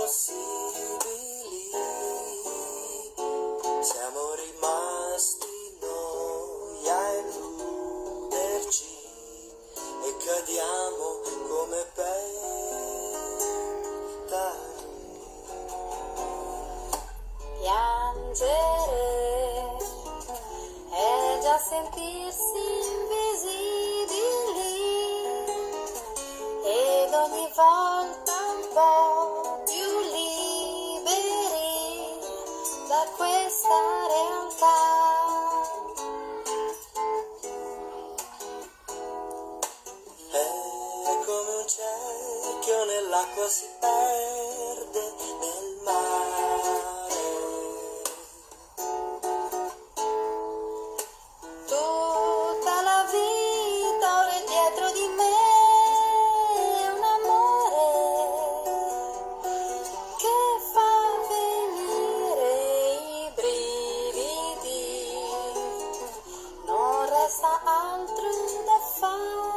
impossibili, siamo rimasti noi a illuderci e cadiamo come petali. Piangere è già sentirsi invisibili ed ogni volta un po' più liberi da questa realtà. È come un cerchio nell'acqua si perde nel mare. Tutta la vita ora è dietro di me, un amore che fa venire i brividi, non resta altro da fare.